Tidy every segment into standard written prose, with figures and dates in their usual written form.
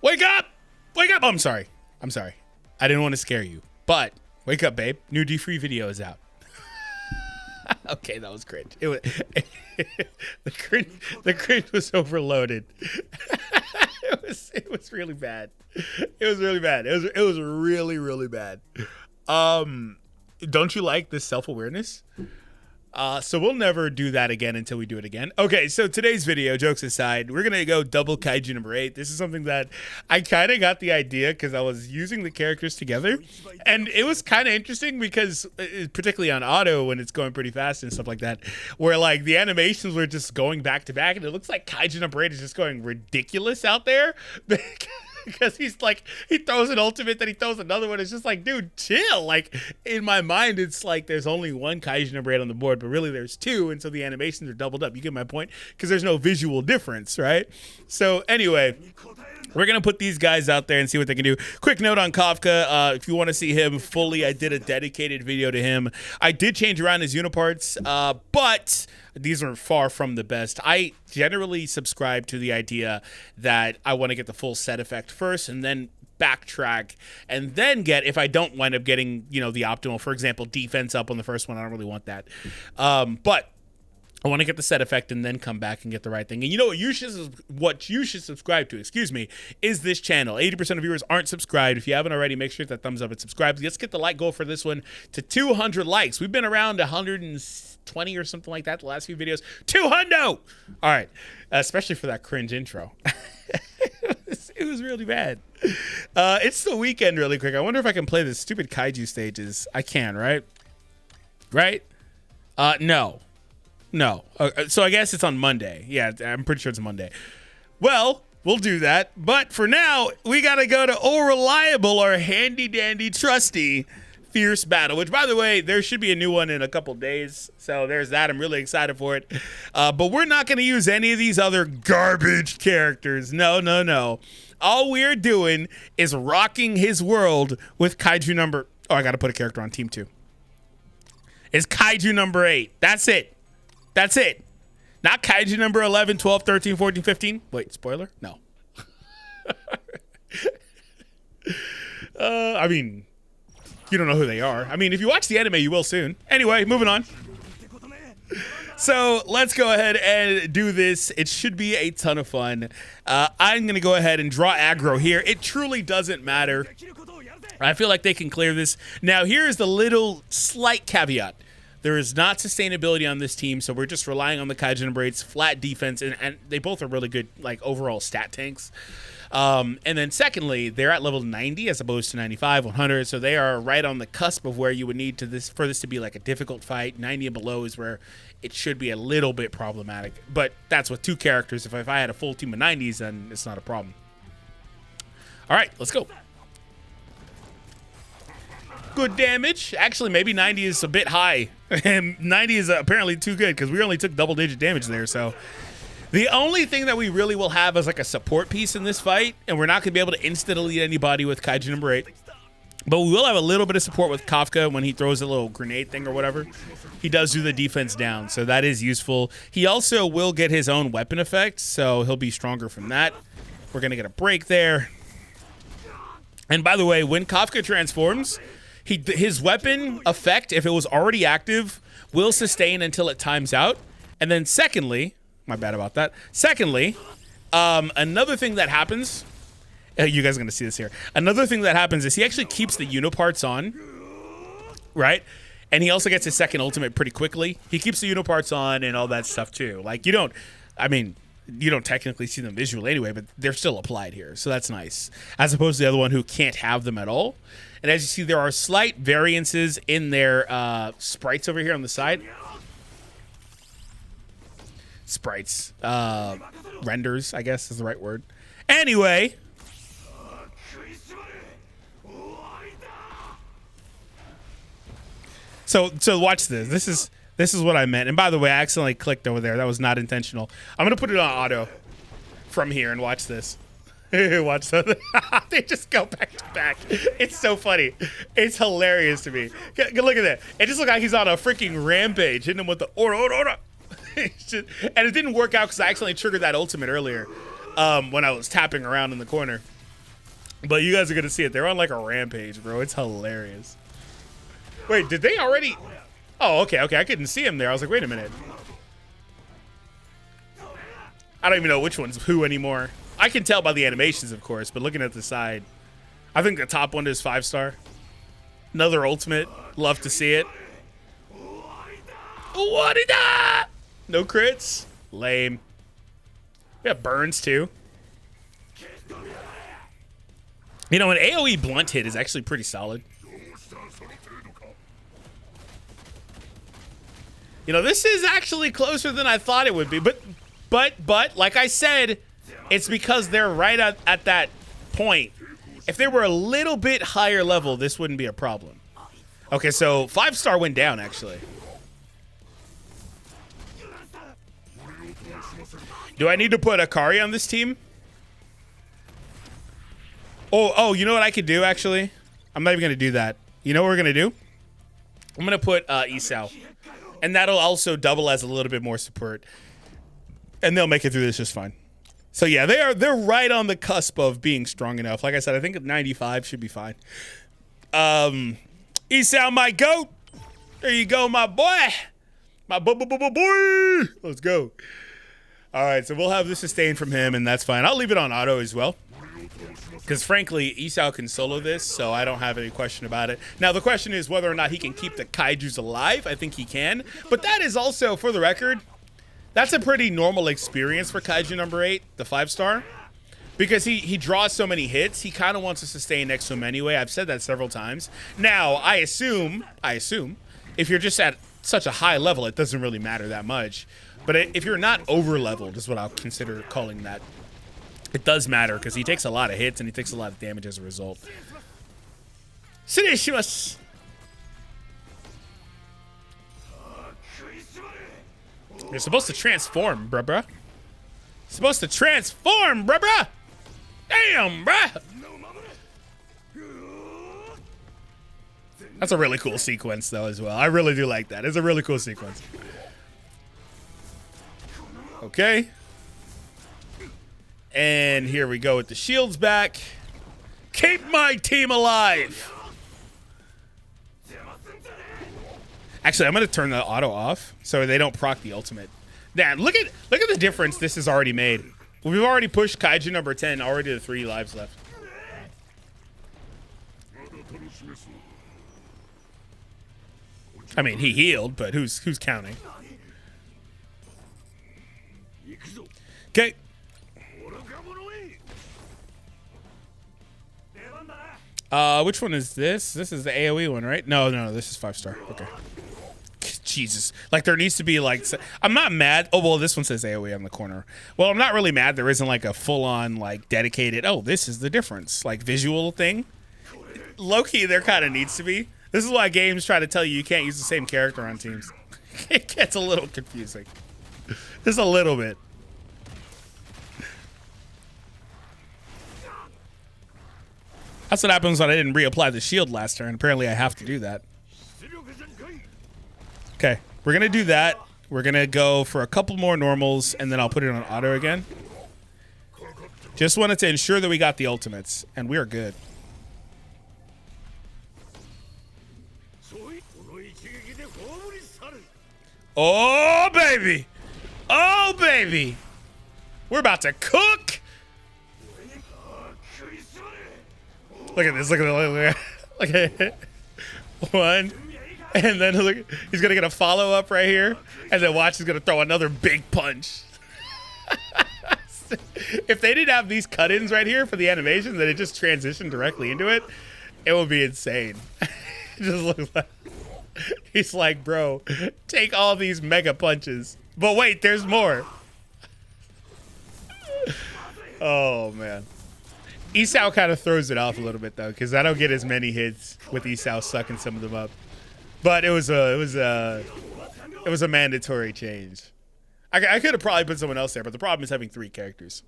Wake up! Wake up! Oh, I'm sorry. I'm sorry. I didn't want to scare you. But wake up, babe. New DFree video is out. Okay, that was cringe. It was the cringe was overloaded. It was really bad. It was really bad. It was really, really bad. Don't you like this self-awareness? So we'll never do that again until we do it again. Okay, so today's video, jokes aside, we're going to go double Kaiju number 8. This is something that I kind of got the idea because I was using the characters together. And it was kind of interesting because, particularly on auto when it's going pretty fast and stuff like that, where like the animations were just going back to back and it looks like Kaiju number 8 is just going ridiculous out there. Because he's like, he throws an ultimate, then he throws another one. It's just like, dude, chill. Like, in my mind, it's like there's only one Kaiju number 8 on the board, but really there's two, and so the animations are doubled up. You get my point? Because there's no visual difference, right? So, anyway, we're going to put these guys out there and see what they can do. Quick note on Kafka. If you want to see him fully, I did a dedicated video to him. I did change around his uniparts, but these are far from the best. I generally subscribe to the idea that I want to get the full set effect first and then backtrack and then get, if I don't wind up getting, you know, the optimal, for example, defense up on the first one. I don't really want that. But I want to get the set effect and then come back and get the right thing. And you know what you should subscribe to, is this channel. 80% of viewers aren't subscribed. If you haven't already, make sure to hit that thumbs up and subscribe. Let's get the like goal for this one to 200 likes. We've been around 120 or something like that the last few videos. 200! All right. Especially for that cringe intro. It was really bad. It's the weekend really quick. I wonder if I can play the stupid kaiju stages. I can, right? Right? No. No. So I guess it's on Monday. Yeah, I'm pretty sure it's Monday. Well, we'll do that. But for now, we got to go to Oh Reliable, our handy-dandy trusty Fierce Battle, which, by the way, there should be a new one in a couple days. So there's that. I'm really excited for it. But we're not going to use any of these other garbage characters. No, no, no. All we're doing is rocking his world with Kaiju number... Oh, I got to put a character on team 2. It's Kaiju number 8. That's it. That's it. Not Kaiju number 11, 12, 13, 14, 15. Wait, spoiler? No. I mean, you don't know who they are. I mean, if you watch the anime, you will soon. Anyway, moving on. So let's go ahead and do this. It should be a ton of fun. I'm going to go ahead and draw aggro here. It truly doesn't matter. I feel like they can clear this. Now, here's the little slight caveat. There is not sustainability on this team, so we're just relying on the Kaiju number 8's flat defense, and they both are really good, like, overall stat tanks. And then secondly, they're at level 90 as opposed to 95, 100, so they are right on the cusp of where you would need for this to be like a difficult fight. 90 and below is where it should be a little bit problematic, but that's with two characters. If I had a full team of 90s, then it's not a problem. All right, let's go. Good damage. Actually, maybe 90 is a bit high. And 90 is apparently too good because we only took double-digit damage there. So the only thing that we really will have is like a support piece in this fight, and we're not going to be able to insta-delete anybody with Kaiju number 8. But we will have a little bit of support with Kafka when he throws a little grenade thing or whatever. He does do the defense down, so that is useful. He also will get his own weapon effect, so he'll be stronger from that. We're going to get a break there. And by the way, when Kafka transforms... his weapon effect, if it was already active, will sustain until it times out. And then secondly, my bad about that. Secondly, another thing that happens, you guys are going to see this here. Another thing that happens is he actually keeps the uniparts on, right? And he also gets his second ultimate pretty quickly. He keeps the uniparts on and all that stuff too. Like you don't technically see them visually anyway, but they're still applied here. So that's nice. As opposed to the other one who can't have them at all. And as you see, there are slight variances in their sprites over here on the side. Sprites. Renders, I guess is the right word. Anyway. So watch this. This is what I meant. And by the way, I accidentally clicked over there. That was not intentional. I'm going to put it on auto from here and watch this. Watch that. They just go back to back. It's so funny. It's hilarious to me. Look at that. It just looks like he's on a freaking rampage, hitting him with the order. And it didn't work out because I accidentally triggered that ultimate earlier when I was tapping around in the corner. But you guys are gonna see it. They're on like a rampage, bro. It's hilarious. Wait, did they already? Oh, okay. I couldn't see him there. I was like, wait a minute. I don't even know which one's who anymore. I can tell by the animations, of course, but looking at the side, I think the top one is 5-star. Another ultimate. Love to see it. No crits. Lame. We have burns too. You know, an AoE blunt hit is actually pretty solid. You know, this is actually closer than I thought it would be, but like I said, it's because they're right at that point. If they were a little bit higher level, this wouldn't be a problem. Okay, so 5-star went down actually. Do I need to put Akari on this team? Oh, you know what I could do, actually? I'm not even going to do that. You know what we're going to do? I'm going to put Isao. And that'll also double as a little bit more support. And they'll make it through this just fine. So, yeah, they're right on the cusp of being strong enough. Like I said, I think 95 should be fine. Isao, my goat. There you go, my boy. My boy. Let's go. All right, so we'll have the sustain from him, and that's fine. I'll leave it on auto as well. Because, frankly, Isao can solo this, so I don't have any question about it. Now, the question is whether or not he can keep the Kaijus alive. I think he can. But that is also, for the record, that's a pretty normal experience for Kaiju number 8, the 5-star. Because he draws so many hits, he kind of wants to sustain next to him anyway. I've said that several times. Now, I assume, if you're just at such a high level, it doesn't really matter that much. But if you're not over-leveled, is what I'll consider calling that. It does matter because he takes a lot of hits and he takes a lot of damage as a result. Suneshimasu. You're supposed to transform, bruh. Supposed to transform, bruh. Damn, bruh. That's a really cool sequence, though, as well. I really do like that. It's a really cool sequence. Okay. And here we go with the shields back. Keep my team alive. Actually, I'm going to turn the auto off so they don't proc the ultimate. Damn, look at the difference this has already made. We've already pushed Kaiju number 10, already to 3 lives left. I mean, he healed, but who's counting? Okay. Which one is this? This is the AoE one, right? No, this is 5-star. Okay. Jesus. Like, there needs to be, like... I'm not mad. Oh, well, this one says AoE on the corner. Well, I'm not really mad there isn't, like, a full-on, like, dedicated... Oh, this is the difference. Like, visual thing. Low-key, there kind of needs to be. This is why games try to tell you can't use the same character on teams. It gets a little confusing. Just a little bit. That's what happens when I didn't reapply the shield last turn. Apparently, I have to do that. Okay, we're going to do that. We're going to go for a couple more normals, and then I'll put it on auto again. Just wanted to ensure that we got the ultimates, and we are good. Oh, baby. Oh, baby. We're about to cook. Look at this. Look at it. One. And then look, he's going to get a follow-up right here. And then watch, he's going to throw another big punch. If they didn't have these cut-ins right here for the animation, that it just transitioned directly into it, it would be insane. It just looks like... He's like, bro, take all these mega punches. But wait, there's more. Oh, man. Isao kind of throws it off a little bit, though, because I don't get as many hits with Isao sucking some of them up. But it was a mandatory change. I could have probably put someone else there, but the problem is having 3 characters.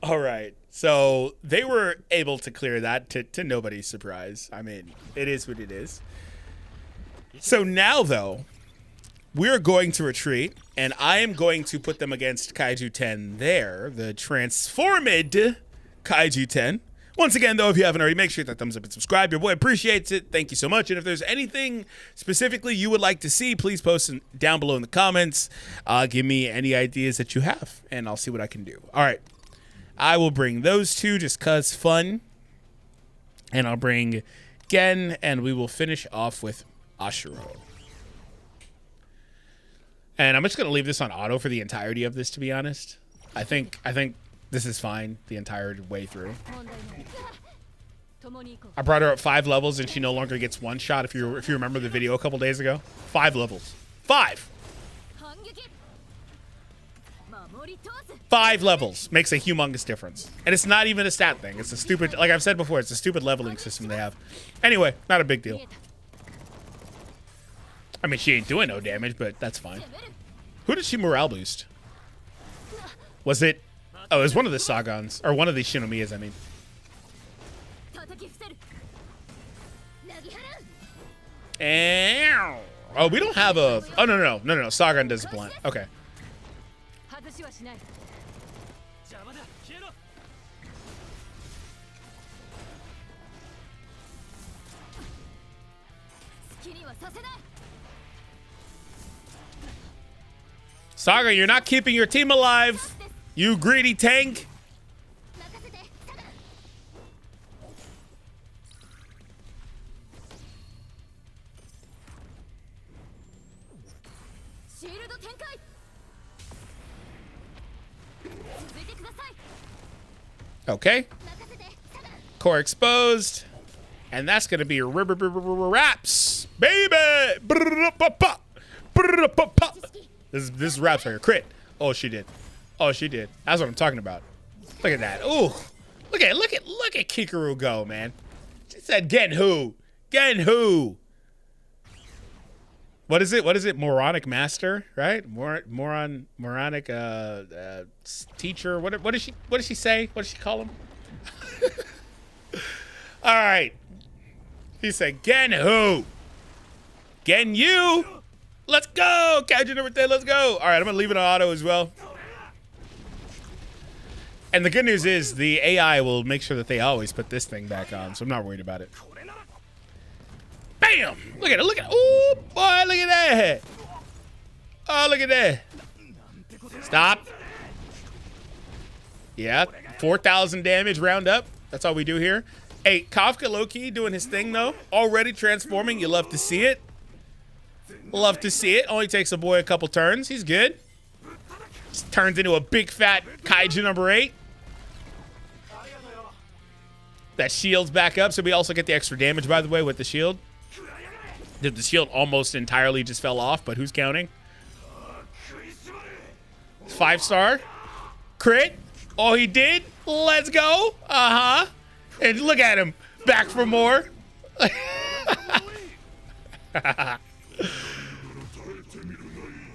All right, so they were able to clear that to nobody's surprise. I mean, it is what it is. So now, though, we're going to retreat, and I am going to put them against Kaiju 10 there, the Transformed Kaiju 10. Once again, though, if you haven't already, make sure to hit that thumbs up and subscribe. Your boy appreciates it. Thank you so much. And if there's anything specifically you would like to see, please post down below in the comments. Give me any ideas that you have, and I'll see what I can do. All right. I will bring those two just because fun. And I'll bring Gen, and we will finish off with Ashuro. And I'm just going to leave this on auto for the entirety of this, to be honest. I think this is fine the entire way through. I brought her up 5 levels and she no longer gets one shot. If you remember the video a couple days ago, 5 levels. 5 levels makes a humongous difference. And it's not even a stat thing. It's a stupid, like I've said before, it's a stupid leveling system they have. Anyway, not a big deal. I mean, she ain't doing no damage, but that's fine. Who did she morale boost? Was it? Oh, it was one of the Sagans, or one of the Shinomiyas, I mean. And, oh, we don't have a. Oh no, Sagan does blunt. Okay. Saga, you're not keeping your team alive. You greedy tank. Okay. Core exposed. And that's going to be wraps. Baby. This wraps like a crit. Oh, she did. Oh, she did. That's what I'm talking about. Look at that. Ooh. Look at Kikaru go, man. She said Genhu. Genhu. What is it? Moronic master, right? Moronic teacher. What does she say? What does she call him? All right. He said Genhu. Genyu. Let's go. Kaiju No 10, let's go. All right, I'm going to leave it on auto as well. And the good news is the AI will make sure that they always put this thing back on, so I'm not worried about it. Bam! Look at it, look at it. Ooh, boy, look at that. Oh, look at that. Stop. Yeah, 4,000 damage round up. That's all we do here. Hey, Kafka low-key doing his thing, though. Already transforming. You love to see it. Love to see it. Only takes a boy a couple turns. He's good. Just turns into a big fat Kaiju number 8. That shield's back up, so we also get the extra damage, by the way, with the shield. The shield almost entirely just fell off, but who's counting? 5-star. Crit. Oh, he did? Let's go. Uh-huh. And look at him. Back for more.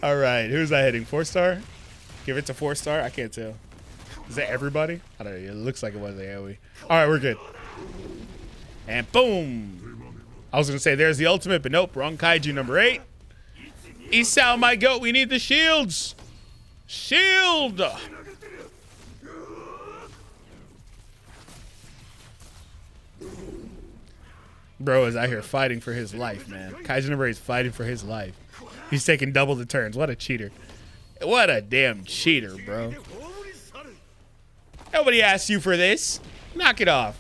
All right, who's that hitting? 4-star? Give it to 4-star? I can't tell. Is that everybody? I don't know. It looks like it was the AoE. All right, we're good. And boom. I was going to say there's the ultimate, but nope. Wrong Kaiju number 8. Isao, my goat. We need the shields. Shield. Bro is out here fighting for his life, man. Kaiju number 8 is fighting for his life. He's taking double the turns. What a cheater. What a damn cheater, bro. Nobody asked you for this. Knock it off.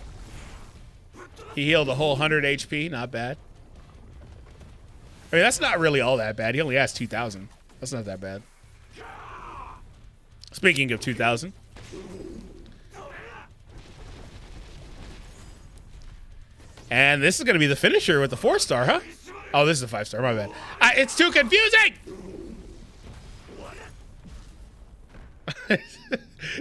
He healed a whole 100 HP. Not bad. I mean, that's not really all that bad. He only has 2,000. That's not that bad. Speaking of 2,000. And this is going to be the finisher with the 4-star, huh? Oh, this is a 5-star. My bad. It's too confusing.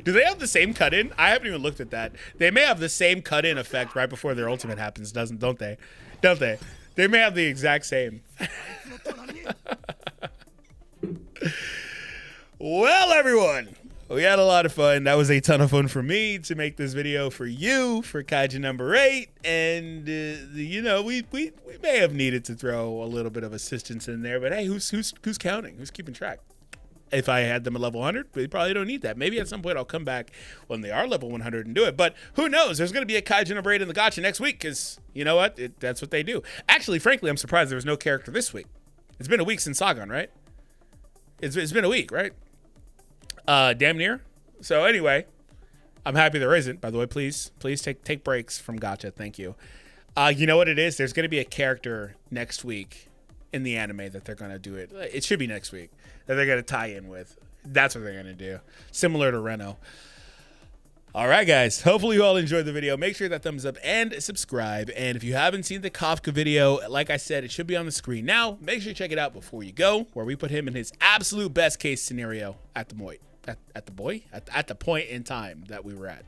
Do they have the same cut-in? I haven't even looked at that. They may have the same cut-in effect right before their ultimate happens, don't they? Don't they? They may have the exact same. Well, everyone, we had a lot of fun. That was a ton of fun for me to make this video for you, for Kaiju number 8. And, you know, we may have needed to throw a little bit of assistance in there. But, hey, who's counting? Who's keeping track? if I had them at level 100, we probably don't need that. Maybe at some point I'll come back when they are level 100 and do it. But who knows? There's going to be a Kaiju No in the gacha next week because you know what? That's what they do. Actually, frankly, I'm surprised there was no character this week. It's been a week since Sagan, right? It's been a week, right? Damn near. So anyway, I'm happy there isn't. By the way, please take breaks from gacha. Thank you. You know what it is? There's going to be a character next week in the anime that they're going to do it. It should be next week that they're going to tie in with. That's what they're going to do. Similar to Reno. All right, guys. Hopefully you all enjoyed the video. Make sure that thumbs up and subscribe. And if you haven't seen the Kafka video, like I said, it should be on the screen now. Make sure you check it out before you go, where we put him in his absolute best case scenario at the point in time that we were at.